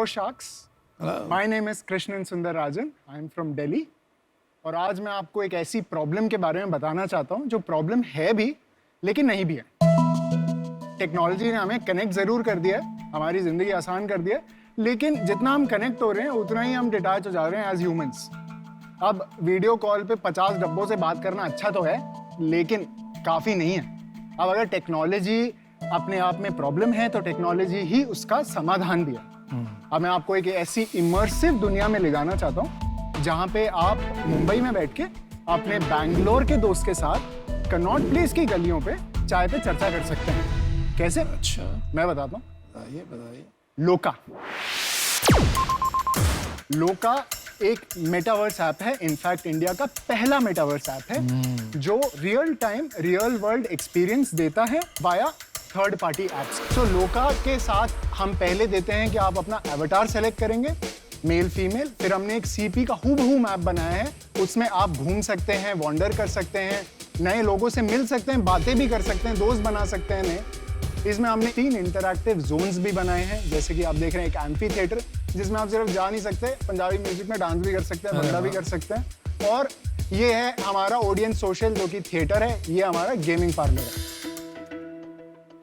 Hello Sharks. Hello. My name is Krishnan Sundararajan. I am from Delhi. और आज मैं आपको एक ऐसी प्रॉब्लम के बारे में बताना चाहता हूँ जो प्रॉब्लम है भी लेकिन नहीं भी है। टेक्नोलॉजी ने हमें कनेक्ट ज़रूर कर दिया है, हमारी ज़िंदगी आसान कर दिया है, लेकिन जितना हम कनेक्ट हो रहे हैं उतना ही हम डिटैच हो जा रहे हैं एज ह्यूमंस। अब वीडियो कॉल पे 50 डब्बों से बात करना अच्छा तो है, लेकिन काफ़ी नहीं है। अब अगर टेक्नोलॉजी अपने आप में प्रॉब्लम है तो टेक्नोलॉजी ही उसका समाधान भी है। अब मैं आपको एक ऐसी इमर्सिव दुनिया में ले जाना चाहता हूँ जहाँ पे आप मुंबई में बैठ के अपने बैंगलोर के दोस्त के साथ कनॉट प्लेस की गलियों पे चाय पे चर्चा कर सकते हैं। कैसे? अच्छा, मैं बताता हूँ। बताइए। लोका एक मेटावर्स ऐप है, इनफैक्ट इंडिया का पहला मेटावर्स ऐप है जो real time real world experience देता है वाया थर्ड पार्टी एप्स। तो लोका के साथ हम पहले देते हैं कि आप अपना एवटार सेलेक्ट करेंगे, मेल फीमेल, फिर हमने एक सीपी का हूबहू मैप बनाया है, उसमें आप घूम सकते हैं, वॉन्डर कर सकते हैं, नए लोगों से मिल सकते हैं, बातें भी कर सकते हैं, दोस्त बना सकते हैं नए। इसमें हमने 3 इंटरैक्टिव जोन्स भी बनाए हैं, जैसे कि आप देख रहे हैं एक एम्फी थिएटर जिसमें आप सिर्फ जा नहीं सकते, पंजाबी म्यूजिक में डांस भी कर सकते हैं, भंगड़ा भी कर सकते हैं। और ये है हमारा ऑडियंस सोशल जो कि थिएटर है, ये हमारा गेमिंग पार्लर है।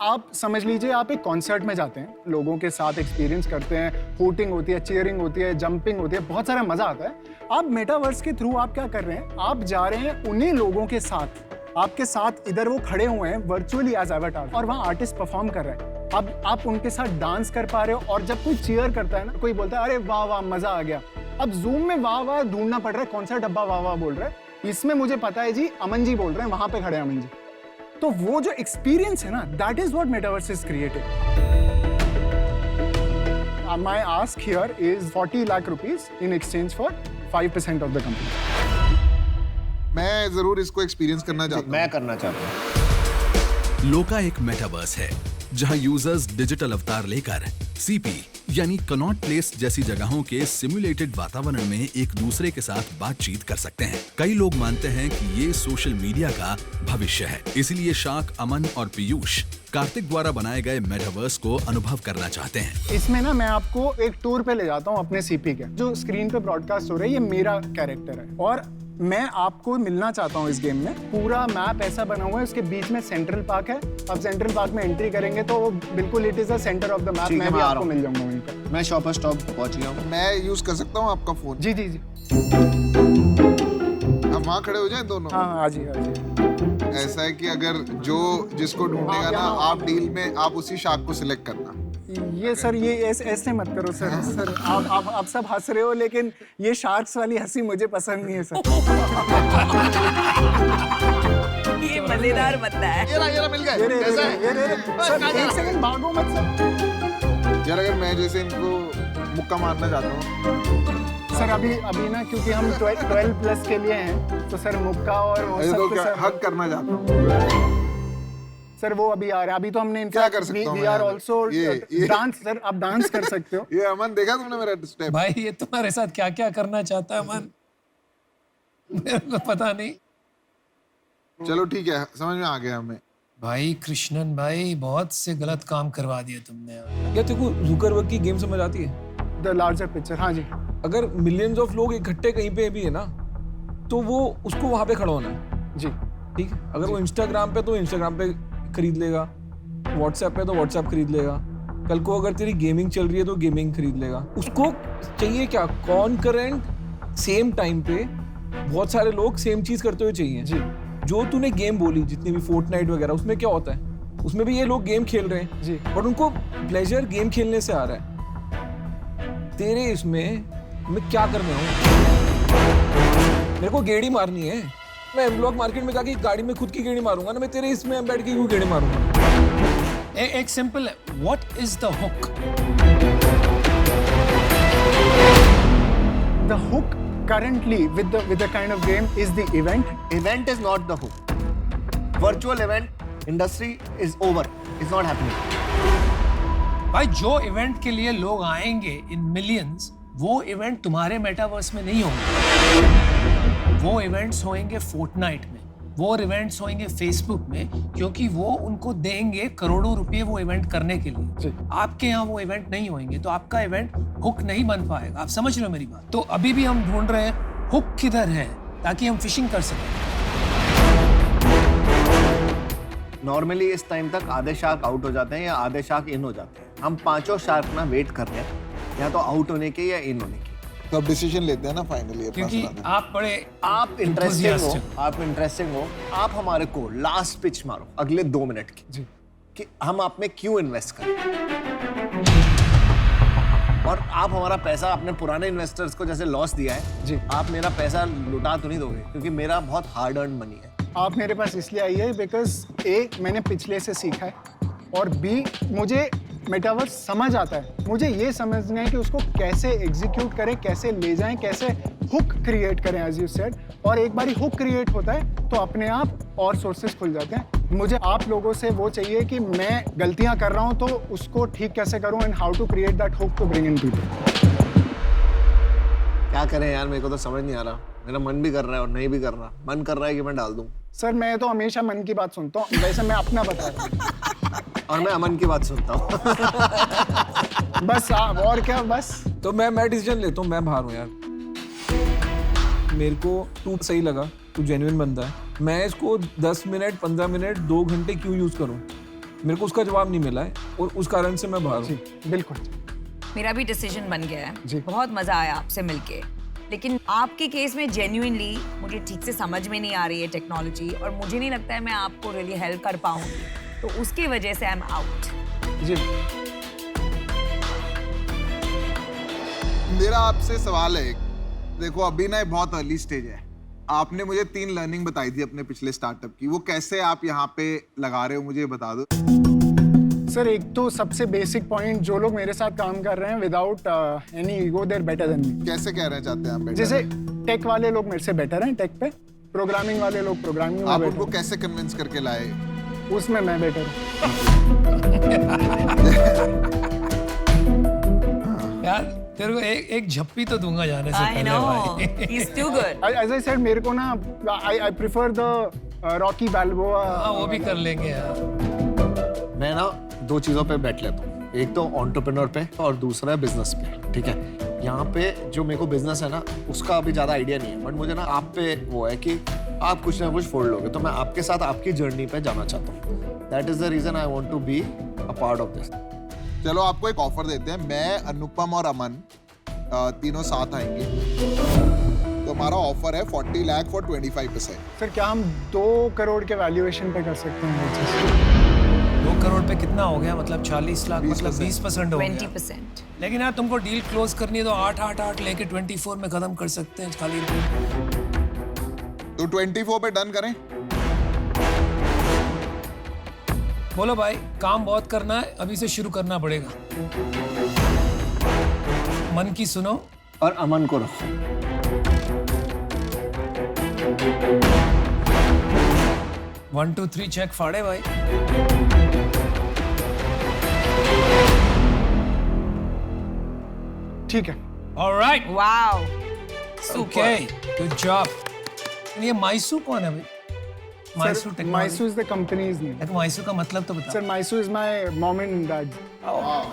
आप समझ लीजिए आप एक कॉन्सर्ट में जाते हैं, लोगों के साथ एक्सपीरियंस करते हैं, हूटिंग होती है, चीयरिंग होती है, जंपिंग होती है, बहुत सारा मजा आता है। आप मेटावर्स के थ्रू आप क्या कर रहे हैं, आप जा रहे हैं उन्हीं लोगों के साथ, आपके साथ इधर वो खड़े हुए हैं वर्चुअली एज एवटार, और वहाँ आर्टिस्ट परफॉर्म कर रहे हैं। अब आप उनके साथ डांस कर पा रहे हो, और जब कोई चीयर करता है ना, कोई बोलता है अरे वाह वाह मजा आ गया, अब जूम में वाह वाह ढूंढना पड़ रहा है, कौन सा डब्बा वाह वाह बोल रहा है। इसमें मुझे पता है जी अमन जी बोल रहे हैं, वहां पे खड़े हैं अमन जी। तो वो जो एक्सपीरियंस है ना, that is what metaverse is creating. My ask here is 40 lakh rupees in exchange for 5% of the company. मैं जरूर इसको एक्सपीरियंस करना चाहता हूँ। मैं करना चाहता हूँ। लोका एक मेटावर्स है जहां यूजर्स डिजिटल अवतार लेकर सीपी यानी कनॉट प्लेस जैसी जगहों के सिमुलेटेड वातावरण में एक दूसरे के साथ बातचीत कर सकते हैं। कई लोग मानते हैं कि ये सोशल मीडिया का भविष्य है, इसलिए शाक, अमन और पीयूष कार्तिक द्वारा बनाए गए मेटावर्स को अनुभव करना चाहते हैं। इसमें ना मैं आपको एक टूर पे ले जाता हूँ अपने सीपी के, जो स्क्रीन पे ब्रॉडकास्ट हो रहा है, ये मेरा कैरेक्टर है और मैं आपको मिलना चाहता हूँ इस गेम में। पूरा मैप ऐसा बना हुआ है, उसके बीच में सेंट्रल पार्क है। अब सेंट्रल पार्क में एंट्री करेंगे तो वो बिल्कुल it is the centre of the map. मैं भी आपको मिल जाऊंगा वहीं पर। मैं शॉपर स्टॉप पहुंच गया हूँ। मैं यूज कर सकता हूँ आपका फोन? जी जी जी। अब वहाँ खड़े हो जाएं दोनों? हाँ हाँ जी हाँ जी। ऐसा है कि अगर जो जिसको ढूंढेगा ना, आप डील में आप उसी शार्क को सिलेक्ट करना। ये सर ये ऐसे मत करो सर। सर आप सब हंस रहे हो, लेकिन ये शार्क्स वाली हंसी मुझे पसंद नहीं है सर। ये मजेदार बंदा है। ये मिल गए। सर एक सेकंड भागो मत सर। यार अगर मैं जैसे इनको मुक्का मारना चाहता हूँ सर, अभी ना क्योंकि हम 12 प्लस के लिए हैं, तो सर मुक्का और वो सब तो सर हक करना चाहता हूँ सर, वो अभी आ रहा है। अभी तो हमने क्या कर सकता हूँ? We are also dance. Sir आप डांस कर सकते हो। ये अमन देखा तुमने मेरा स्टेप? भाई ये तुम्हारे साथ क्या क्या करना चाहता है अमन, मेरे को पता नहीं। चलो ठीक है, समझ में आ गया हमें। भाई कृष्णन भाई, बहुत से गलत काम करवा दिए तुमने यार। क्या तेरे को जुकरबर्ग की गेम समझ आती है? The larger picture. हाँ जी। अगर मिलियंस ऑफ लोग इकट्ठे कहीं पे भी है ना, तो वो उसको वहां पे खड़ा होना है जी। ठीक है। अगर वो इंस्टाग्राम पे तो इंस्टाग्राम पे खरीद लेगा, व्हाट्सएप पे तो व्हाट्सएप खरीद लेगा, कल को अगर तेरी गेमिंग चल रही है तो गेमिंग खरीद लेगा। उसको चाहिए क्या? कॉन्करेंट सेम टाइम पे बहुत सारे लोग सेम चीज करते हुए चाहिए जी। जो तूने गेम बोली जितनी भी फोर्टनाइट वगैरह, उसमें क्या होता है, उसमें भी ये लोग गेम खेल रहे हैं जी, और उनको प्लेजर गेम खेलने से आ रहा है। तेरे इसमें मैं क्या करना हूँ? मेरे को गेड़ी मारनी है, मैं एमब्लॉक मार्केट में जाके गाड़ी में खुद की गेड़ी मारूंगा ना। मैं तेरे इसमें बैठ के क्यों गेड़ी मारूंगा? एक सिंपल है, what is the hook? The hook currently with the kind of game is the event. Event is not the hook. Virtual event industry is over. It's not happening. भाई जो इवेंट के लिए लोग आएंगे इन मिलियंस, वो event तुम्हारे metaverse में नहीं होंगे। वो इवेंट्स होंगे फोर्टनाइट में। वो इवेंट्स होंगे फेसबुक में, क्योंकि वो उनको देंगे करोड़ों रुपए वो इवेंट करने के लिए। आपके यहाँ वो इवेंट नहीं होंगे, तो आपका इवेंट हुक नहीं बन पाएगा। आप समझ रहे हो मेरी बात? तो अभी भी हम ढूंढ रहे हैं हुक किधर है, ताकि हम फिशिंग कर सकें। नॉर्मली इस टाइम तक आधे शार्क आउट हो जाते हैं या आधे शार्क इन हो जाते हैं। हम पांचों शार्क ना वेट कर रहे हैं, या तो आउट होने के या इन होने के। तो अब डिसीजन लेते हैं ना फाइनली। क्योंकि आप बड़े आप इंटरेस्टिंग हो, आप हमारे को लास्ट पिच मारो अगले 2 मिनट की जी। कि हम आप में क्यों इन्वेस्ट करें, और आप हमारा पैसा अपने पुराने इन्वेस्टर्स को जैसे लॉस दिया है जी। आप मेरा पैसा लुटा तो नहीं दोगे, क्योंकि मेरा बहुत हार्ड अर्न मनी है। आप मेरे पास इसलिए आई है बिकॉज ए मैंने पिछले से सीखा है, और बी मुझे मेटावर्स समझ आता है। मुझे ये समझना है कि उसको कैसे एग्जीक्यूट करें, कैसे ले जाएं, कैसे हुक क्रिएट करें एज यू सेड। और एक बारी हुक क्रिएट होता है तो अपने आप और सोर्सेज खुल जाते हैं। मुझे आप लोगों से वो चाहिए कि मैं गलतियां कर रहा हूं तो उसको ठीक कैसे करूं, and how to create that hook to bring in people. क्या करें यार, मेरे को तो समझ नहीं आ रहा। मेरा मन भी कर रहा है और नहीं भी कर रहा। मन कर रहा है कि मैं डाल दूं। सर मैं तो हमेशा मन की बात सुनता हूँ, वैसे मैं अपना बता रहा हूँ। और मैं अमन की बात सुनता हूँ। बस और क्या, बस तो मैं डिसीजन लेता हूँ, मैं बाहर हूँ यार। मेरे को तू सही लगा, तू जेन्युइन बंदा है। मैं इसको 10 मिनट 15 मिनट 2 घंटे क्यों यूज करूँ? मेरे को उसका जवाब नहीं मिला है और उस कारण से मैं बाहर हूँ। बिल्कुल। मेरा भी डिसीजन बन गया जी। है। बहुत मजा आया आपसे मिलके, लेकिन आपके केस में जेन्युइनली मुझे ठीक से समझ में नहीं आ रही है टेक्नोलॉजी, और मुझे नहीं लगता है मैं आपको रियली हेल्प कर पाऊंगी, तो उसकी वजह से आई एम आउट। जी। मेरा आपसे सवाल है एक। देखो अभी ना बहुत अर्ली स्टेज है। आपने मुझे 3 लर्निंग बताई थी अपने पिछले स्टार्टअप की, वो कैसे आप यहाँ पे लगा रहे हो मुझे बता दो। सर एक तो सबसे बेसिक पॉइंट, जो लोग मेरे साथ काम कर रहे हैं without any ego they are better than me. कैसे कह रहे चाहते हैं आप? जैसे टेक वाले लोग मेरे से बेटर हैं टेक पे, प्रोग्रामिंग वाले लोग प्रोग्रामिंग में आप बेटर उनको हैं। कैसे कन्विंस करके लाए? उसमें मैं बेटर हूँ। यार तेरे को एक झप्पी तो दूंगा जाने से आई पहले नो, भाई। He is too good. As I said, मेरे को ना I prefer the Rocky Balboa. हाँ वो भी कर लेंगे यार। मैं ना 2 चीज़ों पे बैठ लेता हूँ, एक तो एंटरप्रेन्योर पे और दूसरा है बिजनेस पे। ठीक है, यहाँ पे जो मेरे को बिजनेस है ना उसका अभी ज़्यादा आइडिया नहीं है, बट मुझे ना आप पे वो है कि आप कुछ ना कुछ फोड़ लोगे, तो मैं आपके साथ आपकी जर्नी पे जाना चाहता हूँ। That is the reason I want to be a part of this. चलो आपको एक ऑफर देते हैं, मैं अनुपम और अमन तीनों साथ आएंगे। तो हमारा ऑफर है 40 लाख फॉर 25%। सर क्या हम 2 करोड़ के वैल्यूएशन पे कर सकते हैं? 2 करोड़ पे कितना हो गया? मतलब 40 लाख, मतलब 20% हो गया। 20%। लेकिन यार तुमको डील क्लोज करनी है तो 8 लेके 24 में खत्म कर सकते हैं खाली। तो 24 पे डन करें? बोलो भाई, काम बहुत करना है, अभी से शुरू करना पड़ेगा। मन की सुनो और अमन को रखो। वन 2 3 चेक फाड़े भाई। ठीक है। Alright, wow, okay, super. Good job. ये माइसू कौन है भाई? माइसू सर टेक्नोलॉजी। माइसू इज द कंपनीज नेम। देखो माइसू का मतलब तो बता। सर माइसू is my mom and dad.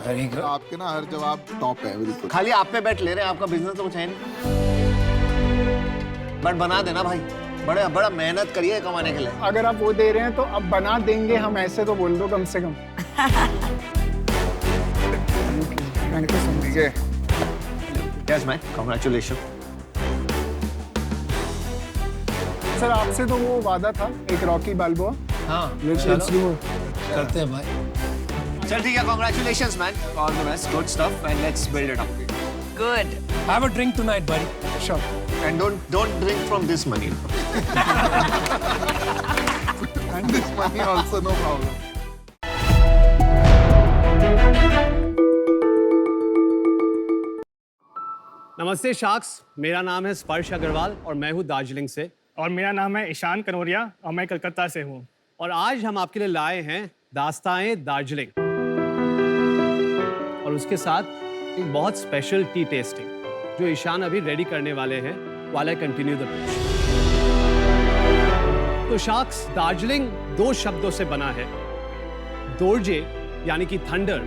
Very good. आपके ना हर जवाब टॉप है बिल्कुल। खाली आप पे बैठ ले रहे हैं, आपका बिजनेस तो कुछ है नहीं, बट बना देना भाई। बड़ा मेहनत करिए कमाने के लिए। अगर आप वो दे रहे हैं तो अब बना देंगे हम, ऐसे तो बोल दो कम से कम। Thank you so much. Yes man, congratulation. Sir आपसे तो वो वादा था एक रॉकी बाल्बोआ। हाँ लेट्स चलो डू। करते हैं भाई। चल ठीक है, congratulations man, all the best, good stuff, and let's build it up. Good. Have a drink tonight buddy। Sure. And don't drink from this money. This money also no problem. नमस्ते sharks, मेरा नाम है स्पर्श अग्रवाल और मैं हूँ दार्जिलिंग से। और मेरा नाम है ईशान कनौरिया और मैं कलकत्ता से हूँ। और आज हम आपके लिए लाए हैं दास्ताए दार्जिलिंग और उसके साथ एक बहुत स्पेशल टी टेस्टिंग जो ईशान अभी रेडी करने वाले हैं while I continue the pitch। तो शार्क्स, दार्जिलिंग 2 शब्दों से बना है, दोर्जे यानी कि थंडर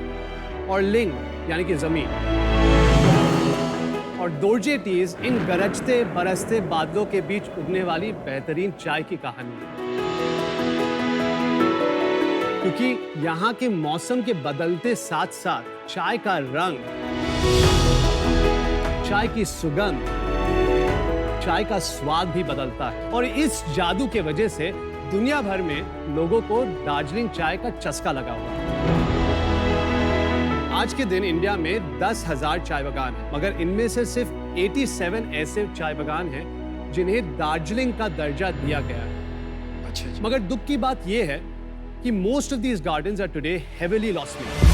और लिंग यानी कि जमीन। और दोर्जे टीज इन गरजते बरसते बादलों के बीच उगने वाली बेहतरीन चाय की कहानी है। क्योंकि यहाँ के मौसम के बदलते साथ साथ चाय का रंग, चाय की सुगंध, चाय का स्वाद भी बदलता है। और इस जादू के वजह से दुनिया भर में लोगों को दार्जिलिंग चाय का चस्का लगा हुआ है। आज के दिन इंडिया में 10,000 चाय बागान हैं, मगर इनमें से सिर्फ 87 ऐसे चाय बागान हैं जिन्हें दार्जिलिंग का दर्जा दिया गया है। अच्छा। मगर दुख की बात यह है कि most of these gardens are today heavily loss making.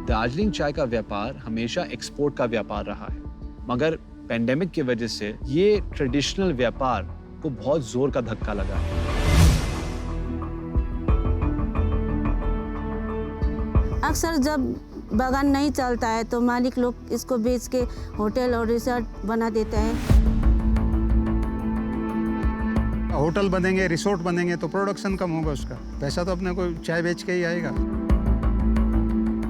Darjeeling चाय का व्यापार हमेशा एक्सपोर्ट का व्यापार रहा है, मगर पेंडेमिक की वजह से ये ट्रेडिशनल व्यापार को बहुत जोर का धक्का लगा है। अक्सर जब बागान नहीं चलता है तो मालिक लोग इसको बेच के होटल और रिसोर्ट बना देते हैं। होटल बनेंगे, रिसोर्ट बनेंगे तो प्रोडक्शन कम होगा, उसका पैसा तो अपने को चाय बेच के ही आएगा।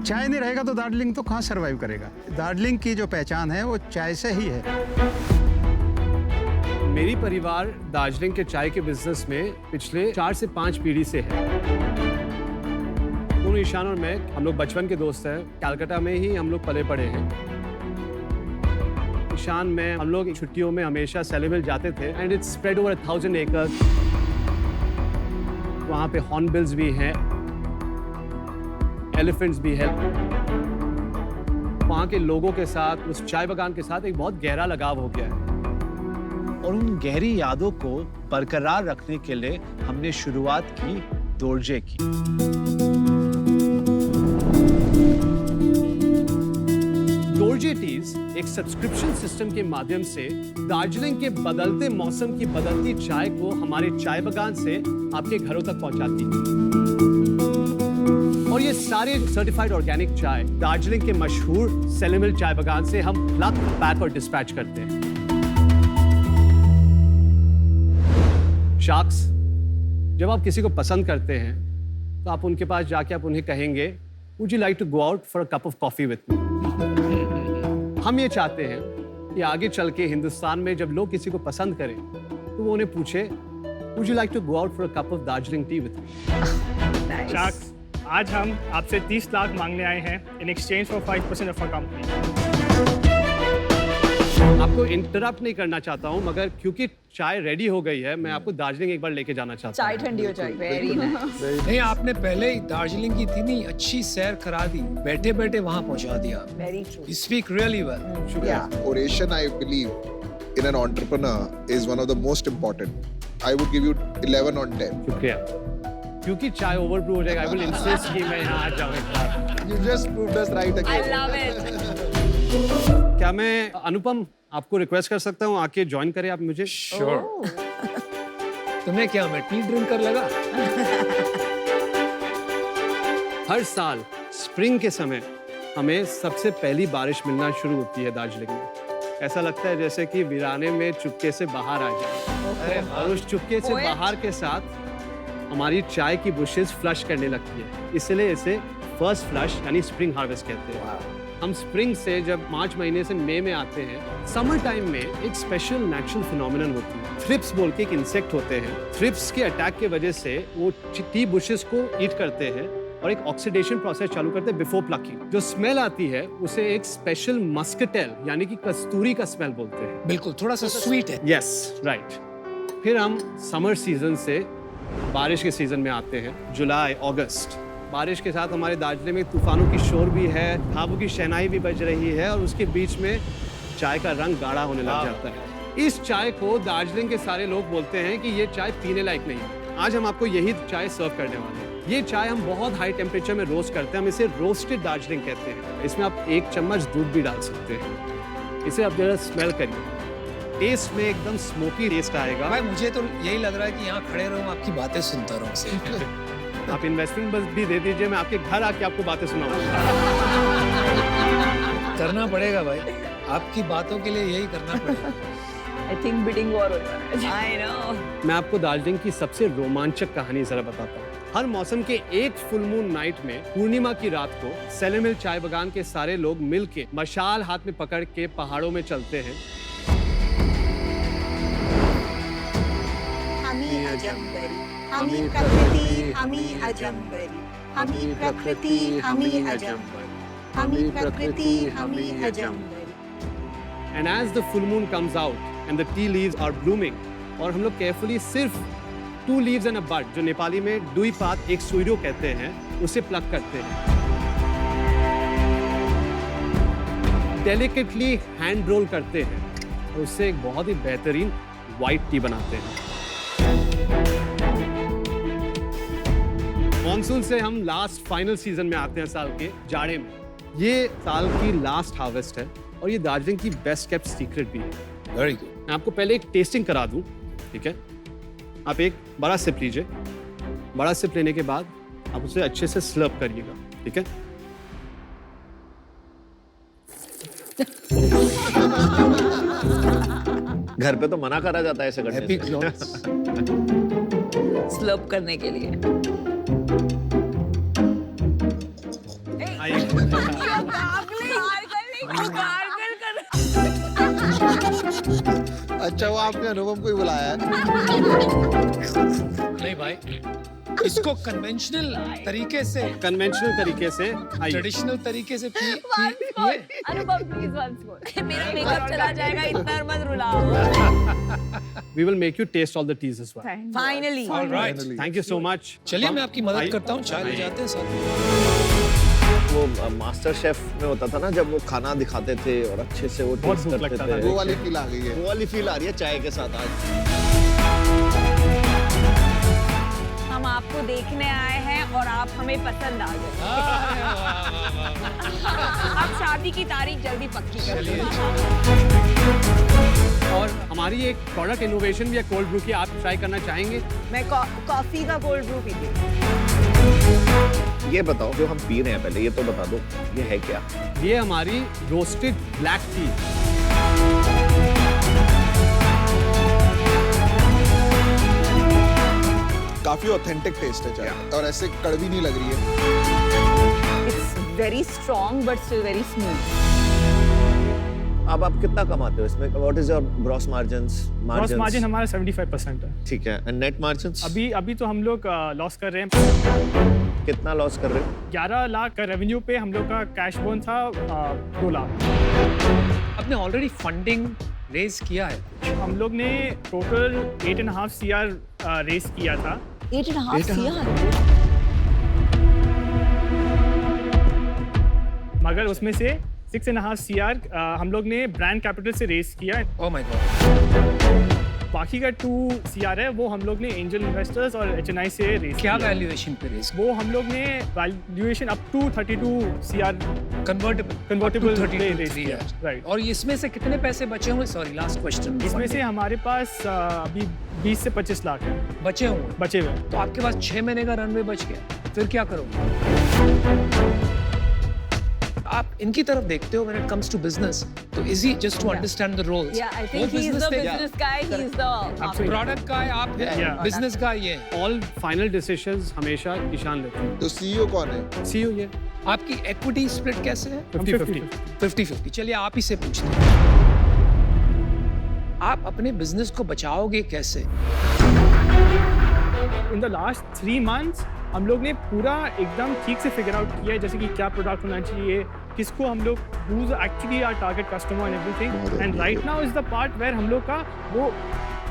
चाय नहीं रहेगा तो दार्जिलिंग तो कहाँ सरवाइव करेगा। दार्जिलिंग की जो पहचान है वो चाय से ही है। मेरी परिवार दार्जिलिंग के चाय के बिजनेस में पिछले 4 से 5 पीढ़ी से है। दोनों ईशान और मैं, हम लोग बचपन के दोस्त हैं। कलकत्ता में ही हम लोग पले पड़े हैं। ईशान में हम लोग छुट्टियों में हमेशा सेलेमिल जाते थे and it's spread over 1000 acres. वहाँ पे हॉर्नबिल्स भी हैं, एलिफेंट्स भी हैं। वहाँ के लोगों के साथ, उस चाय बागान के साथ एक बहुत गहरा लगाव हो गया है। और उन गहरी यादों को बरकरार रखने के लिए हमने शुरुआत की दोर्जे की। दोर्जे टीज एक सब्सक्रिप्शन सिस्टम के माध्यम से दार्जिलिंग के बदलते मौसम की बदलती चाय को हमारे चाय बागान से आपके घरों तक पहुंचाती है। और ये सारे सर्टिफाइड ऑर्गेनिक चाय दार्जिलिंग के मशहूर सेलेमिल चाय बागान से हम प्लक, पैक और डिस्पैच करते हैं। शार्क्स, जब आप किसी को पसंद करते हैं तो आप उनके पास जाके आप उन्हें कहेंगे, would you like to go out for a cup of coffee with me. हम ये चाहते हैं कि आगे चल के हिंदुस्तान में जब लोग किसी को पसंद करें तो वो उन्हें पूछे, would you like to go out for a cup of Darjeeling tea with me. Sharks, आज हम आपसे 30 लाख मांगने आए हैं in exchange for 5% of our company. आपको इंटरप्ट नहीं करना चाहता हूं, मगर क्योंकि चाय रेडी हो गई है, मैं आपको दार्जिलिंग एक बार लेके जाना चाहता हूं। चाय ठंडी हो जाएगी। Very nice. नहीं, आपने पहले ही दार्जिलिंग की इतनी अच्छी सैर करा दी, बैठे बैठे वहां पहुंचा दिया। Very true. You speak really well. Yeah. Oration, I believe, in an entrepreneur is one of the most important. I would give you 11 on 10. शुक्रिया। क्योंकि चाय ओवरब्रू हो जाएगा, आई विल इंसिस्ट कि मैं यहाँ आ जाऊँ एक बार। You just proved us right I again. love it. क्या मैं अनुपम आपको रिक्वेस्ट कर सकता हूँ आके ज्वाइन करें आप मुझे? Sure. तुम्हें क्या, मैं टी ड्रिंकर लगा? हर साल स्प्रिंग के समय हमें सबसे पहली बारिश मिलना शुरू होती है दार्जिलिंग में। ऐसा लगता है जैसे कि वीराने में चुपके से बाहर आ जाए, और उस चुपके से बाहर के साथ हमारी चाय की बुशेस फ्लश करने लगती है। इसलिए इसे फर्स्ट फ्लश यानी स्प्रिंग हार्वेस्ट कहते हैं। हम स्प्रिंग से जब मार्च महीने से मई में आते हैं, समर टाइम में एक स्पेशल नेचुरल फिनोमिनन होती है। थ्रिप्स बोल के एक इंसेक्ट होते हैं। थ्रिप्स के अटैक की वजह से वो टी बुशेस को ईट करते हैं और एक ऑक्सीडेशन प्रोसेस चालू करते हैं बिफोर प्लकिंग। जो स्मेल आती है उसे एक स्पेशल मस्कटेल यानी कि कस्तूरी का स्मेल बोलते हैं। बिल्कुल, थोड़ा सा स्वीट है। Yes, right. फिर हम समर सीजन से बारिश के सीजन में आते हैं, जुलाई अगस्त। बारिश के साथ हमारे दार्जिलिंग में तूफानों की शोर भी है, ढाबों की शहनाई भी बज रही है, और उसके बीच में चाय का रंग गाढ़ा होने लग जाता है। इस चाय को दार्जिलिंग के सारे लोग बोलते हैं कि ये चाय पीने लायक नहीं है। आज हम आपको यही चाय सर्व करने वाले हैं। ये चाय हम बहुत हाई टेम्परेचर में रोस्ट करते हैं। हम इसे रोस्टेड दार्जिलिंग कहते हैं। इसमें आप 1 चम्मच दूध भी डाल सकते हैं। इसे आप जरा स्मेल करिए, टेस्ट में एकदम स्मोकी टेस्ट आएगा। भाई, मुझे तो यही लग रहा है कि यहाँ खड़े रहो, आपकी बातें सुनता रहूं। आप इन्वेस्टिंग बस भी दे दीजिए, मैं आपके घर आके आपको बातें सुनाऊंगा। करना पड़ेगा भाई। आपकी बातों के लिए यही करना पड़ेगा। आई थिंक बिडिंग वॉर हो रहा है। I know. मैं आपको दार्जिलिंग की सबसे रोमांचक कहानी जरा बताता हूँ। हर मौसम के एक फुल मून नाइट में पूर्णिमा की रात को सेलर मिल चाय बागान के सारे लोग मिलके मशाल हाथ में पकड़ के पहाड़ों में चलते हैं। हमी अजंबरी, हमी प्रकृति, हमी अजंबरी, हमी प्रकृति, हमी अजंबरी, हमी प्रकृति, हमी अजंबरी। And as the full moon comes out and the tea leaves are blooming, और हम लोग केयरफुली सिर्फ 2 leaves and a bud, जो नेपाली में दुई पात एक सुइरो कहते हैं, उसे प्लग करते हैं। डेलिकेटली हैंड रोल करते हैं और उससे एक बहुत ही बेहतरीन व्हाइट टी बनाते हैं। मॉनसून से हम लास्ट फाइनल सीजन में आते हैं साल के जाड़े में। ये साल की लास्ट हार्वेस्ट है और ये दार्जिलिंग की बेस्ट केप्ट सीक्रेट भी है। Very good. मैं आपको पहले एक टेस्टिंग करा दूं, ठीक है? आप एक बड़ा सिप लीजिए। बड़ा सिप लेने के बाद आप उसे अच्छे से स्लर्प करिएगा, ठीक है? घर पे तो मना करा जाता है ऐसे करने हैप्पी से। क्लॉथ्स। स्लर्प करने के लिए। अच्छा, वो आपने अनुपम को ही बुलाया है। नहीं भाई, इसको कन्वेंशनल तरीके से ट्रेडिशनल तरीके से अनुपम प्लीज वंस मोर। मेरा मेकअप चला जाएगा, इतना मत रुलाओ। We will make you taste all the teas as well. Finally. All right. Thank you so much. चलिए मैं आपकी मदद करता हूँ, चाय ले जाते हैं साथ। वो मास्टर शेफ में होता था ना, जब वो खाना दिखाते थे और अच्छे से वो बहुत टेस्ट भूख करते लगता थे। था। वो वाली फील आ गई है। वो वाली फील आ रही है चाय के साथ आज। हम आपको देखने आए हैं और आप हमें पसंद आ गए। अब शादी की तारीख जल्दी पक्की कर लीजिए। और हमारी एक प्रोडक्ट इनोवेशन भी है कोल्ड ब्रू की, आप ट्राई करना चाहेंगे? मैं कॉफी का कोल्ड ब्रू पीती हूँ। ये बताओ, जो हम पी रहे हैं पहले ये तो बता दो, ये है क्या? ये हमारी रोस्टेड ब्लैक टी। काफी ऑथेंटिक टेस्ट है चाय और ऐसे कड़वी नहीं लग रही है। It's very strong but still very smooth. अब आप कितना कमाते हो इसमें? What is your gross margins? Gross margin हमारा 75% है। ठीक है। And net margins? अभी तो हम लोग लॉस कर रहे हैं। कितना लॉस कर रहे हो? 11 लाख का रेवेन्यू पे हम लोग का कैश बर्न था 2 लाख। आपने ऑलरेडी फंडिंग रेज किया है? हम लोग ने टोटल 8.5 CR रेज किया था। 8.5 CR? मगर उसमें से 6.5 CR हम लोग ने ब्रांड कैपिटल से रेज किया। Oh my god. बाकी का 2 CR है वो हम लोग ने एंजल इन्वेस्टर्स और HNI से रेज क्या किया। वैल्यूएशन पे रेज? वो हम लोग ने valuation up to 32 CR convertible raise किया। राइट। और इसमें से कितने पैसे बचे हुए? Sorry, last question. इसमें से हमारे पास अभी 20 से 25 लाख है बचे हुए। तो आपके पास 6 महीने का रनवे बच गया, फिर क्या करोगे? आप इनकी तरफ देखते हो when it comes to business, तो easy just to understand the roles. Yeah, I think he's the business guy, he's the product guy, आप business guy ये। All final decisions हमेशा ईशान लेते हैं। तो CEO कौन है? CEO ये। आपकी equity split कैसे है? 50-50। 50-50। चलिए आप ही से पूछते हैं, आप अपने बिजनेस को बचाओगे कैसे? In the last 3 months हम लोग ने पूरा एकदम ठीक से फिगर आउट किया है, जैसे कि क्या प्रोडक्ट होना चाहिए, किसको हम लोग who's actually our target customer and everything, and right now is the part where हम लोग का वो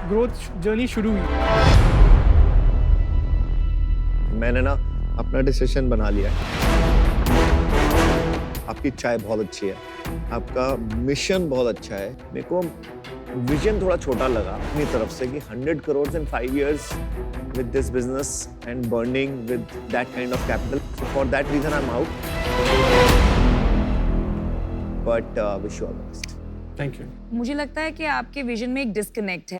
ग्रोथ जर्नी शुरू हुई। मैंने ना अपना डिसीजन बना लिया है। आपकी चाय बहुत अच्छी है, आपका मिशन बहुत अच्छा है। मेरे को विजन थोड़ा छोटा लगा अपनी तरफ से कि 100 crores in 5 years with this business and burning with that kind of capital. So for that reason I'm out. But wish you all the best. Thank you. मुझे लगता है कि आपके विजन में एक डिस्कनेक्ट है।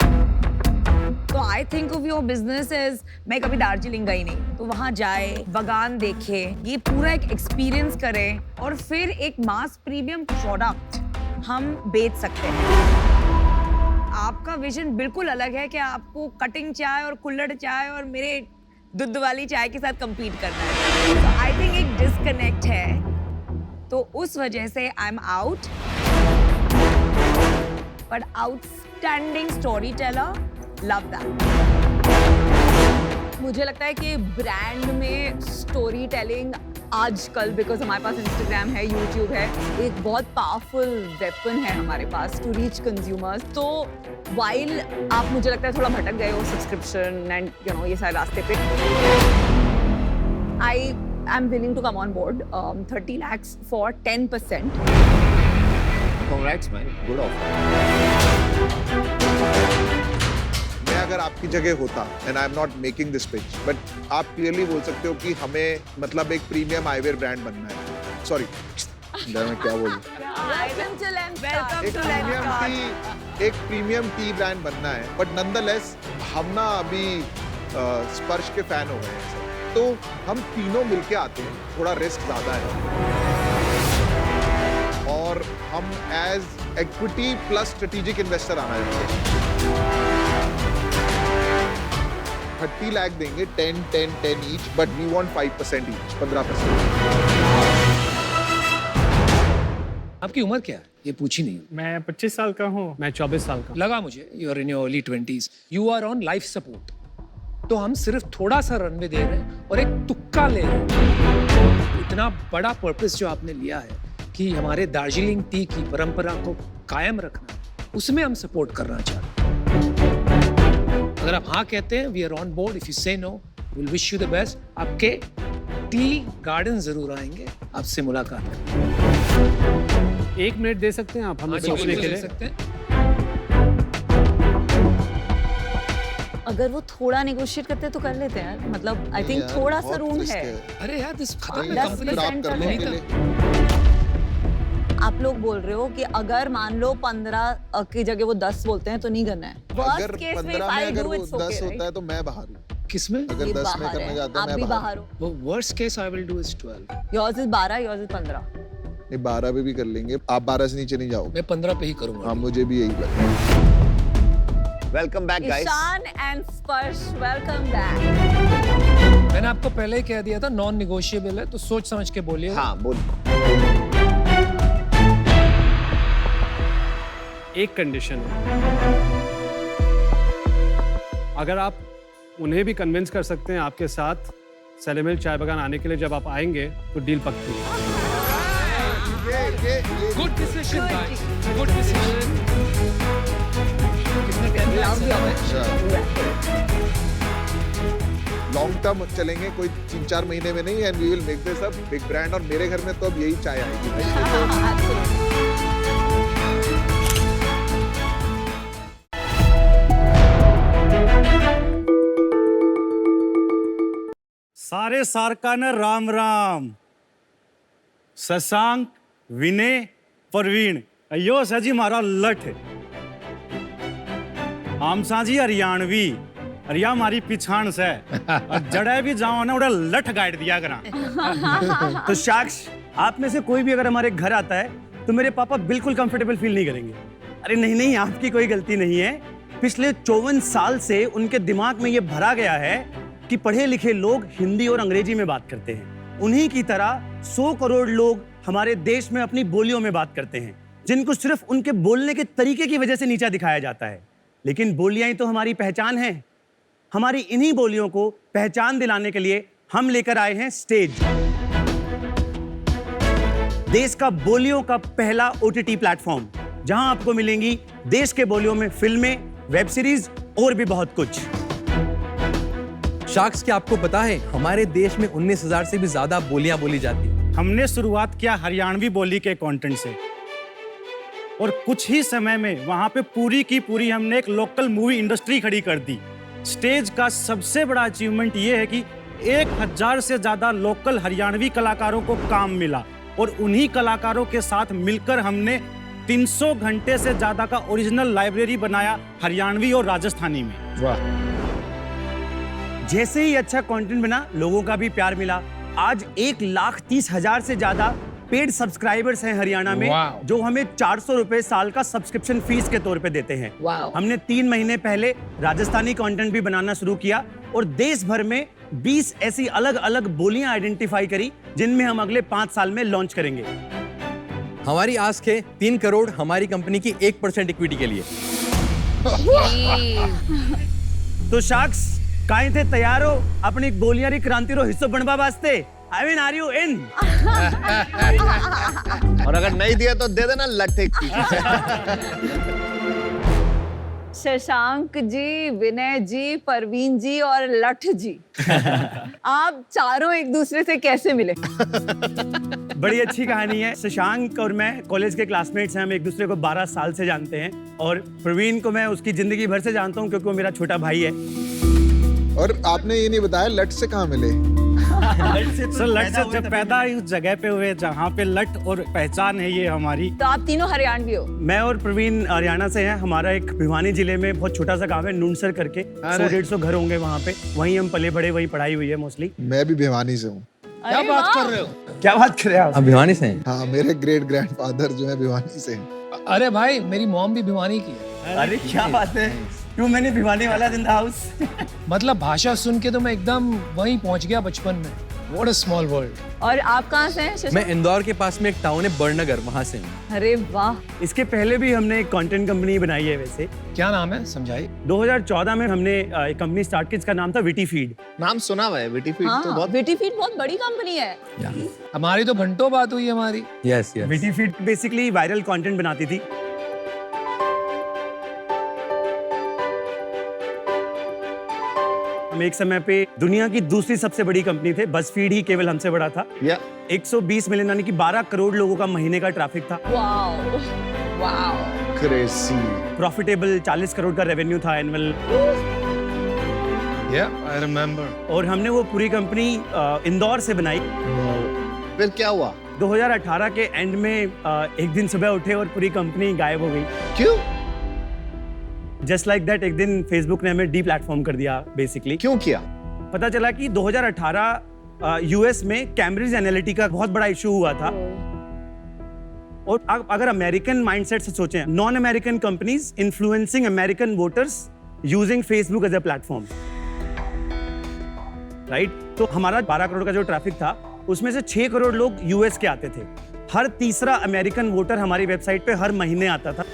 तो I think of your business as, मैं कभी दार्जिलिंग गई नहीं, तो वहाँ जाए, बागान देखे, ये पूरा एक एक्सपीरियंस करें और फिर एक मास प्रीमियम प्रोडक्ट हम बेच सकते हैं। आपका विजन बिल्कुल अलग है कि आपको कटिंग चाय और कुल्हड़ चाय और मेरे दूध वाली चाय के साथ compete करना है। तो आई थिंक एक डिस्कनेक्ट है, तो उस वजह से I am out. But outstanding story teller, love that. मुझे लगता है कि ब्रांड में स्टोरी टेलिंग आजकल, बिकॉज हमारे पास इंस्टाग्राम है, यूट्यूब है, एक बहुत पावरफुल वेपन है हमारे पास टू रीच कंज्यूमर्स। तो वाइल आप मुझे लगता है थोड़ा भटक गए हो सब्सक्रिप्शन एंड ये सारे रास्ते पे, I am willing to come on board 30 lakhs for 10%। Congrats man, good offer. मैं अगर आपकी जगह होता, and I am not making this pitch, but आप क्लियरली बोल सकते हो कि हमें मतलब एक प्रीमियम आईवेयर ब्रांड बनना है। सॉरी, मैं क्या बोलूं? एक प्रीमियम टी ब्रांड बनना है, बट नॉनदलेस हम ना अभी स्पर्श के फैन हो गए हैं, तो हम तीनों मिलके आते हैं, थोड़ा रिस्क ज्यादा है, और हम as equity plus strategic investor आना है। 30 लाख देंगे, 10 each, but we want 5% each, 15%। आपकी उम्र क्या है? ये पूछी नहीं। मैं 25 साल का हूँ। मैं 24 साल का। लगा मुझे you are in your early 20s, you are on life support. तो हम सिर्फ थोड़ा सा रनवे दे रहे हैं और एक तुक्का ले रहे हैं। इतना बड़ा पर्पस जो आपने लिया है कि हमारे दार्जिलिंग टी की परंपरा को कायम रखना, उसमें हम सपोर्ट करना चाहते हैं। अगर आप हाँ कहते हैं, we are on board. If you say no, will wish you the best. आपके टी गार्डन जरूर आएंगे, आपसे मुलाकात करेंगे। 1 मिनट दे सकते हैं आप हमें सोचने के लिए? सकते हैं। अगर वो थोड़ा नेगोशिएट करते तो कर लेते हैं, मतलब आई थिंक थोड़ा सा रूम है। अरे यार, दिस खत्म है, 10% कर लेते। आप लोग बोल रहे हो कि अगर मान लो 15 की जगह वो 10 बोलते हैं तो नहीं करना है। अगर 15 में अगर वो 10 होता है तो मैं बाहर हूँ। किसमें? अगर 10 में करने जाता आप मैं भी बाहर बाहर हो। वो worst case I will do is 12। Yours is 12, yours is 15। नहीं, 12 पे भी कर लेंगे। आप 12 से नीचे नहीं जाओगे। मैं 15 पे ही करूंगा। हाँ, मुझे भी यही लगता है। Welcome back guys. Ishaan and Sparsh, welcome back. मैंने आपको पहले ही कह दिया था नॉन निगोशिएबल है, तो सोच समझ के बोलिए। हाँ बोल। एक कंडीशन है, अगर आप उन्हें भी कन्विंस कर सकते हैं आपके साथ सैलेमैल चाय बागान आने के लिए, जब आप आएंगे तो डील पक्की है। Good decision guys, good decision. किसने कह दिया? लॉन्ग टर्म चलेंगे, कोई 3-4 महीने में नहीं, and we will make this a big brand. और मेरे घर में तो अब यही चाय आएगी। सारे सारकान राम राम। शशांक, विनय, प्रवीण, अयो सजी मारा लठ। आमसा जी हरियाणवी, अरिया मारी पिछाण से जड़े भी जाओ ना उड़ा लठ गाइड दिया करा। तो साक्ष, आप में से कोई भी अगर हमारे घर आता है तो मेरे पापा बिल्कुल कंफर्टेबल फील नहीं करेंगे। अरे नहीं नहीं, आपकी कोई गलती नहीं है। पिछले 54 साल से उनके दिमाग में ये भरा गया है कि पढ़े लिखे लोग हिंदी और अंग्रेजी में बात करते हैं। उन्हीं की तरह 100 करोड़ लोग हमारे देश में अपनी बोलियों में बात करते हैं, जिनको सिर्फ उनके बोलने के तरीके की वजह से नीचा दिखाया जाता है। लेकिन बोलियां ही तो हमारी पहचान है। हमारी इन्हीं बोलियों को पहचान दिलाने के लिए हम लेकर आए हैं स्टेज, देश का बोलियों का पहला OTT प्लेटफॉर्म, जहां आपको मिलेंगी देश के बोलियों में फिल्में, वेब सीरीज और भी बहुत कुछ। शाक्स, क्या आपको पता है हमारे देश में 19,000 से भी ज्यादा बोलियां बोली जाती हैं। हमने शुरुआत किया हरियाणवी बोली के कंटेंट से, और कुछ ही समय में वहां पे पूरी की पूरी हमने एक लोकल मूवी इंडस्ट्री खड़ी कर दी। स्टेज का सबसे बड़ा अचीवमेंट ये है कि 1000 से ज्यादा लोकल हरियाणवी कलाकारों को काम मिला, और उन्हीं कलाकारों के साथ मिलकर हमने 300 घंटे से ज्यादा का ओरिजिनल लाइब्रेरी बनाया हरियाणवी और राजस्थानी में। वाह! जैसे ही अच्छा कंटेंट बना, लोगों का भी प्यार मिला। आज 1,30,000 से ज्यादा पेड सब्सक्राइबर्स हैं हरियाणा में जो हमें 400 रुपए साल का सब्सक्रिप्शन फीस के तौर पे देते हैं। हमने 3 महीने पहले राजस्थानी कंटेंट भी बनाना शुरू किया और देश भर में 20 ऐसी अलग अलग बोलियां आइडेंटिफाई करी जिनमें हम अगले 5 साल में लॉन्च करेंगे। हमारी आस्क है 3 करोड़ हमारी कंपनी की 1% इक्विटी के लिए। तो शार्क्स काहे थे तैयार हो अपनी बोलियारी क्रांति रो हिस्सों बनवा वास्ते? I mean are you in? और अगर नहीं दिया तो दे देना लट्ठे की। शशांक जी, विनय जी, परवीन जी और लठ जी, आप चारों एक दूसरे से कैसे मिले? बड़ी अच्छी कहानी है। शशांक और मैं कॉलेज के क्लासमेट्स हैं, हम एक दूसरे को 12 साल से जानते हैं और प्रवीण को मैं उसकी जिंदगी भर से जानता हूँ क्योंकि वो मेरा छोटा भाई है। और आपने ये नहीं बताया लट से कहाँ मिले? सर लट से जब पैदा उस जगह पे हुए जहाँ पे लट और पहचान है ये हमारी। तो आप तीनों हरियाणवी हो? मैं और प्रवीण हरियाणा से हैं। हमारा एक भिवानी जिले में बहुत छोटा सा गांव है नुनसर करके, 100-150 घर होंगे वहाँ पे। वहीं हम पले बड़े, वहीं पढ़ाई हुई है मोस्टली। मैं भी भिवानी से हूँ। क्या बात कर रहे हो? क्या बात कर रहे हो? आप भिवानी से हैं? हाँ, मेरे ग्रेट ग्रैंडफादर जो है भिवानी से हैं। अरे भाई मेरी मॉम भी भिवानी की है। अरे क्या बात है, क्यों मैंने भिवानी वाला इन द हाउस। मतलब भाषा सुन के तो मैं एकदम वहीं पहुंच गया बचपन में। What a small world। और आप कहाँ से हैं? मैं इंदौर के पास में एक टाउन है बड़नगर, वहाँ से हूँ। अरे वाह। इसके पहले भी हमने एक कंटेंट कंपनी बनाई है। वैसे क्या नाम है, समझाइए। 2014 में हमने एक कंपनी स्टार्ट की, इसका नाम था विटी फीड। नाम सुना हुआ है विटी फीड। हाँ, तो बहुत विटी फीड बहुत बड़ी कंपनी है। हमारी तो घंटों बात हुई हमारी। Yes yes. Witty feed basically viral content बनाती थी। हम एक समय पे दुनिया की दूसरी सबसे बड़ी कंपनी थे। बज़फीड ही केवल हमसे बड़ा था। 120 मिलियन यानी कि 12 करोड़ लोगों का महीने का ट्रैफिक था। Wow wow, crazy. Profitable 40 crore का रेवेन्यू था एनुअल। I remember. और हमने वो पूरी कंपनी इंदौर से बनाई। फिर क्या हुआ? 2018 के एंड में एक दिन सुबह उठे और पूरी कंपनी गायब हो गई। क्यों? जस्ट लाइक दैट एक दिन फेसबुक ने हमें डी प्लेटफॉर्म कर दिया बेसिकली। क्यों किया? पता चला कि 2018 यूएस में कैम्ब्रिज एनालिटिका बहुत बड़ा इशू हुआ था। और अगर अमेरिकन माइंडसेट से सोचें, non American companies influencing American voters using Facebook as a platform, right? तो हमारा 12 करोड़ का जो ट्रैफिक था उसमें से 6 करोड़ लोग यूएस के आते थे। हर तीसरा अमेरिकन वोटर हमारी वेबसाइट पे हर महीने आता था।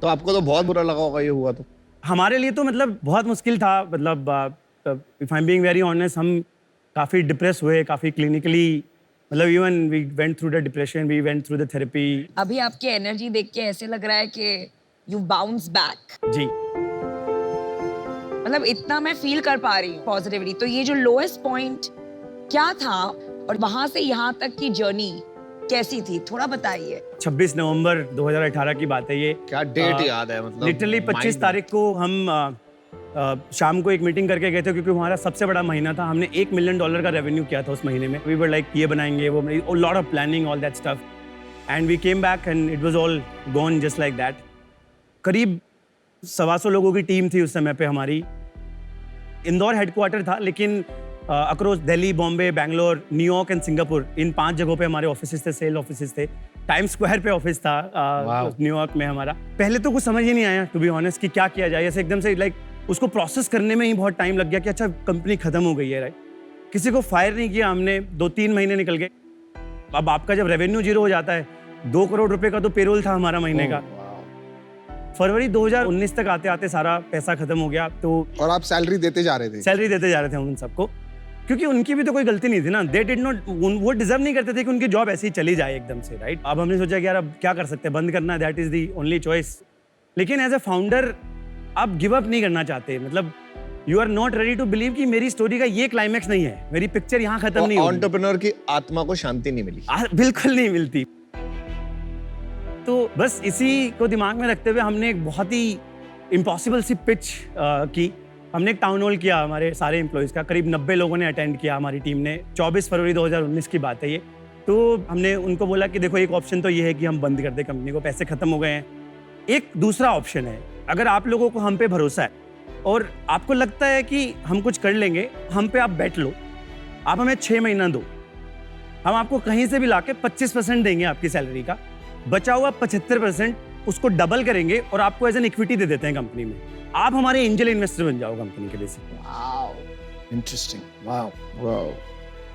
तो आपको तो बहुत बुरा लगा होगा ये हुआ तो? हमारे लिए तो मतलब बहुत मुश्किल था। मतलब if I am being very honest, हम काफ़ी डिप्रेस हुए, काफ़ी क्लिनिकली, मतलब even we went through the depression, we went through the therapy. अभी आपकी एनर्जी देख के ऐसे लग रहा है कि यू बाउंस बैक। जी, मतलब इतना मैं फील कर पा रही हूँ पॉजिटिवली। तो ये जो लोएस्ट पॉइंट क्या था और वहां से यहाँ तक की जर्नी कैसी थी, थोड़ा बताइए। 26 नवंबर 2018 की बात है ये। क्या डेट याद है? मतलब लिटरली 25 तारीख को हम शाम को एक मीटिंग करके गए थे क्योंकि हमारा सबसे बड़ा महीना था। हमने $1 मिलियन का रेवेन्यू किया था उस महीने में। वी वर लाइक ये बनाएंगे वो, lot of planning, all that stuff, and we came back and it was all gone just like that. करीब 125 लोगों की टीम थी उस समय पे हमारी। इंदौर हेडक्वार्टर था, लेकिन across Delhi, Bombay, Bangalore, New York and Singapore, इन 5 जगहों पे हमारे ऑफिसेस थे, सेल ऑफिसेस थे। टाइम स्क्वायर पे ऑफिस था न्यूयॉर्क में हमारा। पहले तो कुछ समझ ही नहीं आया टू बी ऑनेस्ट कि क्या किया जाए। ऐसे एकदम से लाइक उसको प्रोसेस करने में ही बहुत टाइम लग गया कि अच्छा कंपनी खत्म हो गई है, राइट? किसी को फायर नहीं किया हमने, 2-3 महीने निकल गए। अब आपका जब रेवेन्यू 0 हो जाता है, 2 करोड़ रुपए का तो पेरोल था हमारा महीने का। फरवरी 2019 तक आते आते सारा पैसा खत्म हो गया। तो और आप सैलरी देते जा रहे थे? सैलरी देते जा रहे थे उन सबको, क्योंकि उनकी भी तो कोई गलती नहीं थी ना। दे डिड नॉट, वो डिजर्व नहीं करते थे कि उनकी जॉब ऐसे ही चली जाए एकदम से, राइट? अब हमने सोचा कि यार अब क्या कर सकते हैं, बंद करना, that is the only choice. लेकिन एज ए फाउंडर आप गिव अप नहीं करना चाहते। मतलब you are not ready to believe कि मेरी स्टोरी का ये क्लाइमैक्स नहीं है, मेरी पिक्चर यहाँ खत्म नहीं होगी। एंटरप्रेन्योर की आत्मा को शांति नहीं मिली। बिल्कुल नहीं मिलती। तो बस इसी को दिमाग में रखते हुए हमने एक बहुत ही इम्पॉसिबल सी पिच की। हमने एक टाउन हॉल किया हमारे सारे एम्प्लॉइज़ का, करीब 90 लोगों ने अटेंड किया हमारी टीम ने। 24 फरवरी 2019 की बात है ये। तो हमने उनको बोला कि देखो एक ऑप्शन तो ये है कि हम बंद कर दें कंपनी को, पैसे खत्म हो गए हैं। एक दूसरा ऑप्शन है, अगर आप लोगों को हम पे भरोसा है और आपको लगता है कि हम कुछ कर लेंगे, हम पे आप बैठ लो, आप हमें 6 महीना दो, हम आपको कहीं से भी लाके 25% देंगे आपकी सैलरी का, बचा हुआ 75% उसको डबल करेंगे और आपको एज एन इक्विटी दे देते हैं कंपनी में। आप हमारे एंजल इन्वेस्टर बन जाओ कंपनी के basically. Interesting, wow wow.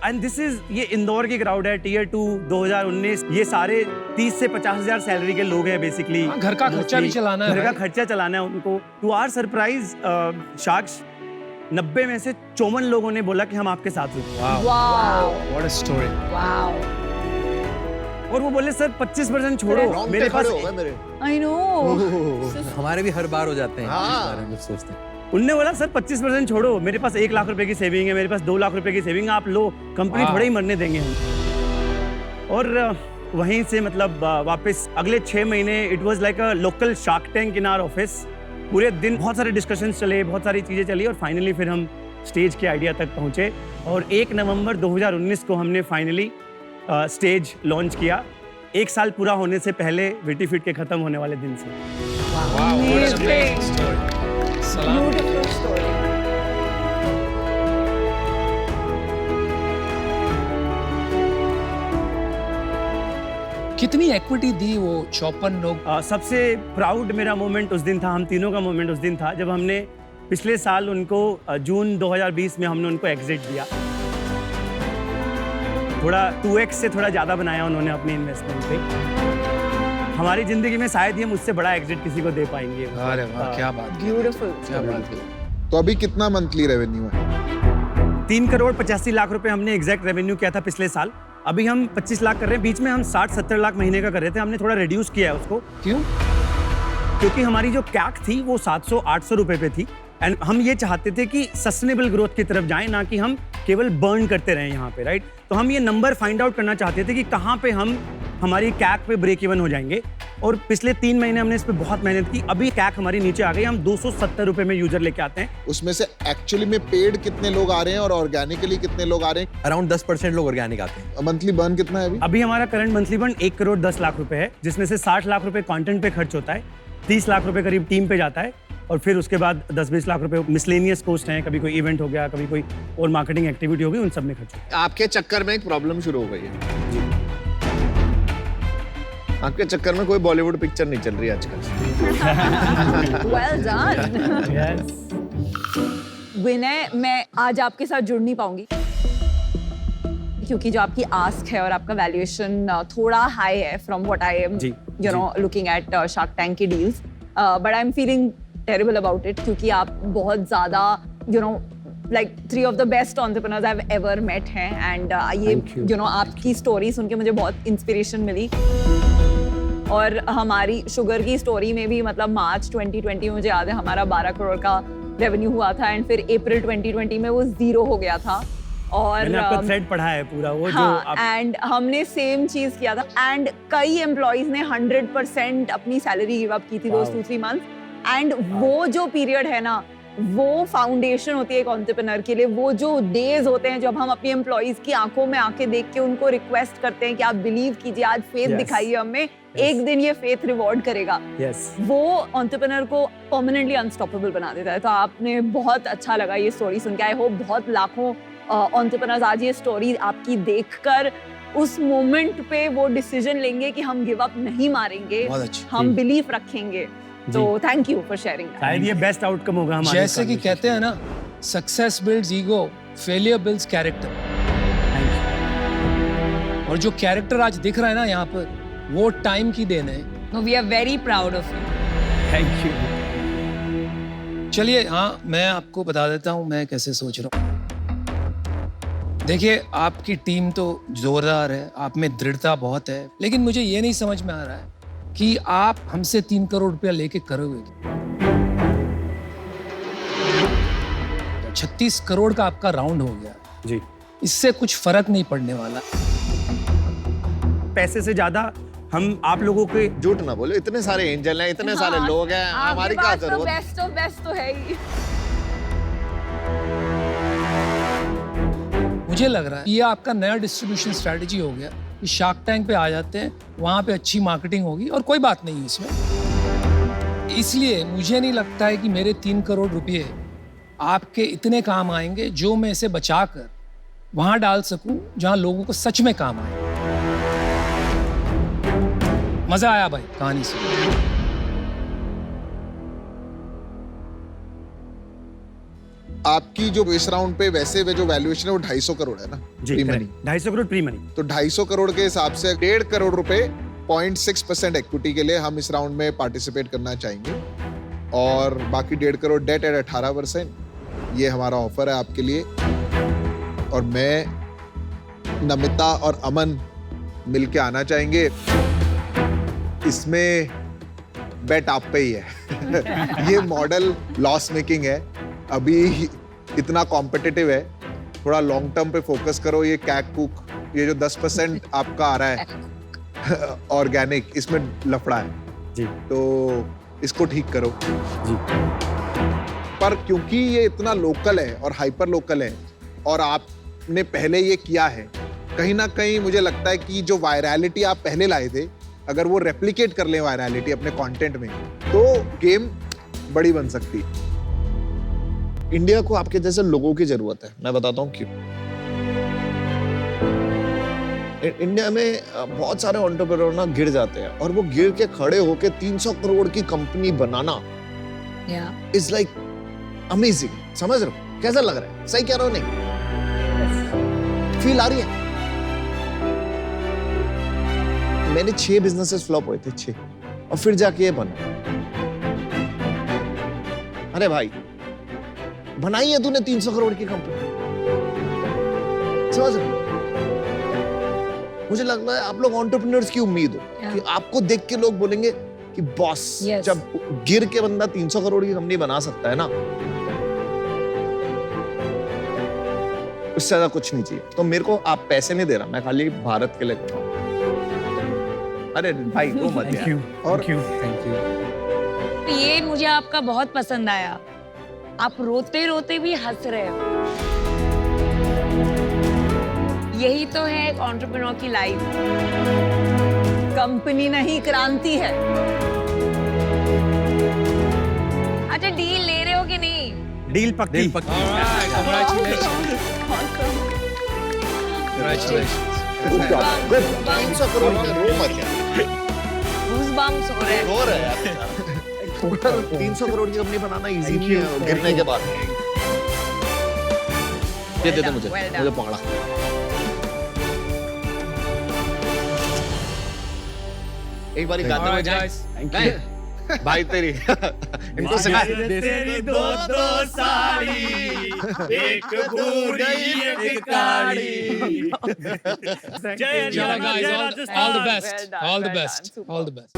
And this is, ये इंदौर की क्राउड है, टियर 2 2019, ये सारे 30 से 50,000 सैलरी के लोग हैं बेसिकली। घर का खर्चा भी चलाना है, घर का खर्चा चलाना है उनको। टू आवर सरप्राइज साक्ष, 90 में से 54 लोगों ने बोला कि हम आपके साथ रुकें। What a story. और वो बोले सर 25% छोड़ो, मेरे पास आई नो हमारे भी हर बार हो जाते हैं इस बारे में सोचते हैं। उनने बोला सर 25% छोड़ो, मेरे पास 1 लाख रुपए की सेविंग है, मेरे पास 2 लाख रुपए की सेविंग, आप लो, कंपनी थोड़ा ही मरने देंगे हम। और वहीं से मतलब वापस अगले 6 महीने it was like a local shark tank in our office. पूरे दिन बहुत सारे डिस्कशंस चले, बहुत सारी चीजें चली और फाइनली फिर हम स्टेज के आइडिया तक पहुंचे और 1 नवंबर 2019 को हमने फाइनली स्टेज लॉन्च किया, 1 साल पूरा होने से पहले विटी फिट के खत्म होने वाले दिन से। कितनी इक्विटी दी वो 54 लोग? सबसे प्राउड मेरा मोमेंट उस दिन था, हम तीनों का मोमेंट उस दिन था जब हमने पिछले साल उनको जून 2020 में हमने उनको एग्जिट दिया। थोड़ा 2x से थोड़ा ज़्यादा बनाया उन्होंने अपनी इन्वेस्टमेंट पे। हमारी जिंदगी में शायद ही हम उससे बड़ा एग्जिट किसी को दे पाएंगे। अरे वाह, क्या बात, ब्यूटीफुल, क्या बात है। तो अभी कितना मंथली रेवेन्यू है? 3 करोड़ 85 लाख रुपए हमने एग्जैक्ट रेवेन्यू किया था पिछले साल। अभी हम 25 लाख कर रहे हैं, बीच में हम 60-70 लाख महीने का कर रहे थे, हमने थोड़ा रिड्यूस किया है उसको। क्यों? क्योंकि हमारी जो कैक थी वो 700-800 रुपए पे थी एंड हम ये चाहते थे कि सस्टेनेबल ग्रोथ की तरफ जाएं, ना कि हम केवल बर्न करते रहें यहाँ पे, राइट? तो हम ये नंबर फाइंड आउट करना चाहते थे कि कहाँ पे हम हमारी कैक पे ब्रेक इवन हो जाएंगे और पिछले 3 महीने हमने इस पे बहुत मेहनत की। अभी कैक हमारी नीचे आ गई, हम 270 रुपए में यूजर लेके आते हैं। उसमें से एक्चुअली में पेड कितने लोग आ रहे हैं और ऑर्गेनिकली कितने लोग आ रहे हैं? अराउंड 10% लोग ऑर्गेनिक आते हैं। मंथली बर्न कितना है अभी? अभी हमारा current monthly burn 1 crore 10 lakh रुपए है, जिसमें से 60 लाख रुपए कंटेंट पे खर्च होता है, 30 लाख रुपए करीब टीम पे जाता है और फिर उसके बाद 10-20 लाख रुपए मिसलेनियस कॉस्ट हैं, कभी कोई इवेंट हो गया, कभी कोई और मार्केटिंग एक्टिविटी हो गई, उन सब में खर्च होता है। आपके चक्कर में एक प्रॉब्लम शुरू हो गई है। आपके चक्कर में कोई बॉलीवुड पिक्चर नहीं चल रही आजकल। Well done. विनय, मैं आज आपके साथ जुड़ नहीं पाऊंगी क्योंकि जो आपकी आस्क है और आपका वैल्यूएशन थोड़ा हाई है from what I am you know looking at Shark Tank की deals, but I am feeling terrible about it क्योंकि आप बहुत ज़्यादा you know like 3 of the best entrepreneurs I've ever met हैं and ये you know आपकी story सुन के मुझे बहुत इंस्पिरेशन मिली। और हमारी शुगर की स्टोरी में भी मतलब मार्च 2020 में मुझे याद है हमारा 12 करोड़ का रेवेन्यू हुआ था एंड फिर अप्रैल 2020 में वो 0 हो गया था। और मैंने आपका थ्रेड पढ़ा है पूरा वो हाँ, एंड हमने सेम चीज किया था एंड कई एम्प्लॉइज ने 100% अपनी सैलरी गिव अप की थी दोस 2-3 मंथ्स एंड वो जो पीरियड है ना वो फाउंडेशन होती है एक एंटरप्रेन्योर के लिए। वो जो डेज होते हैं जब हम अपनी एम्प्लॉइज की आंखों में आंखें देख के उनको रिक्वेस्ट करते हैं कि आप बिलीव कीजिए, आज फेथ दिखाइए हमें, एक दिन ये फेथ रिवॉर्ड करेगा, वो एंटरप्रेन्योर को परमानेंटली अनस्टॉपेबल बना देता है। तो आपने बहुत अच्छा लगा ये स्टोरी सुन के। आई होप बहुत लाखों एंटरप्रेन्योर्स आज ये स्टोरी आपकी देखकर उस मोमेंट पे वो डिसीजन लेंगे कि हम गिव अप नहीं मारेंगे, हम बिलीफ रखेंगे। तो थैंक यू फॉर शेयरिंग। शायद ये बेस्ट आउटकम होगा हमारे। जैसे कि कहते हैं ना, success builds ego, failure builds character. और जो कैरेक्टर आज दिख रहा है ना यहाँ पर, वो टाइम की देन है। We are very proud of you. Thank you. चलिए, हाँ, मैं आपको बता देता हूँ मैं कैसे सोच रहा हूँ। देखिए, आपकी टीम तो जोरदार है, आप में दृढ़ता बहुत है, लेकिन मुझे ये नहीं समझ में आ रहा है कि आप हमसे 3 करोड़ रुपया लेके करोगे। 36 करोड़ का आपका राउंड हो गया जी, इससे कुछ फर्क नहीं पड़ने वाला। पैसे से ज्यादा हम आप लोगों के, झूठ ना बोलो, इतने सारे एंजल हैं, इतने सारे लोग हैं, हमारी क्या जरूरत? बेस्ट ऑफ बेस्ट तो है ही। मुझे लग रहा है ये आपका नया डिस्ट्रीब्यूशन स्ट्रेटजी हो गया कि शार्क टैंक पे आ जाते हैं, वहां पे अच्छी मार्केटिंग होगी और कोई बात नहीं है इसमें। इसलिए मुझे नहीं लगता है कि मेरे 3 करोड़ रुपए आपके इतने काम आएंगे जो मैं इसे बचाकर वहां डाल सकूं जहां लोगों को सच में काम आए। मजा आया भाई कहानी से। आपकी जो इस राउंड पे वैसे जो वैल्यूएशन है वो 250 करोड़ है ना? जी, pre money 250 crore pre money. तो 250 करोड़ के हिसाब से 1.5 करोड़ रुपए 0.6% इक्विटी के लिए हम इस राउंड में पार्टिसिपेट करना चाहेंगे और बाकी 1.5 करोड़ डेट एट 18%। ये हमारा ऑफर है आपके लिए और मैं, नमिता और अमन मिलके आना चाहेंगे। इसमें बेट आप पे ही है। ये मॉडल लॉस मेकिंग है, अभी इतना कॉम्पिटिटिव है, थोड़ा लॉन्ग टर्म पे फोकस करो। ये कैक कुक, ये जो 10% आपका आ रहा है ऑर्गेनिक, इसमें लफड़ा है जी, तो इसको ठीक करो जी। पर क्योंकि ये इतना लोकल है और हाइपर लोकल है और आपने पहले ये किया है, कहीं ना कहीं मुझे लगता है कि जो वायरलिटी आप पहले लाए थे, अगर वो रेप्लिकेट कर लें वायरलिटी अपने कंटेंट में, तो गेम बड़ी बन सकती है। इंडिया को आपके जैसे लोगों की जरूरत है, मैं बताता हूँ क्यों। इंडिया में बहुत सारे एंटरप्रेन्योर ना गिर जाते हैं और वो गिर के खड़े होके 300 करोड़ की company banana is like amazing. समझ रहे हो कैसा लग रहा है? सही कह रहा हूँ नहीं? फील आ रही है? मैंने 6 बिजनेसेस फ्लॉप हुए थे, 6, और फिर जाके ये बना। अरे भाई बनाई है तूने 300 करोड़ की कंपनी, समझ रहे? मुझे लग रहा है आप लोग एंटरप्रेन्योर्स की उम्मीद हो कि आपको देख के लोग बोलेंगे कि बॉस जब गिर के बंदा 300 करोड़ की कंपनी बना सकता है ना, उससे ज्यादा कुछ नहीं चाहिए। तो मेरे को आप पैसे नहीं दे रहा, मैं खाली भारत के लिए कर रहा हूं। अरे भाई वो मत यार। और थैंक यू। ये मुझे आपका बहुत पसंद आया, आप रोते रोते भी हंस रहे हो। यही तो है एक एंटरप्रेन्योर की लाइफ। कंपनी नहीं, क्रांति है। अच्छा डील ले रहे हो कि नहीं? डील पक्की। Goosebumps हो रहे हैं। रो रहे हैं यार। 300 करोड़ की कंपनी बनाना इजी नहीं है गिरने के बाद। ये दे दे मुझे पकड़ा। एक बारी गाते हुए जाए। भाई तेरी इनको सिखा। तेरी दो साड़ी, एक बूढ़ी एक काली। जय Rajasthan. All the best. All the best. All the best.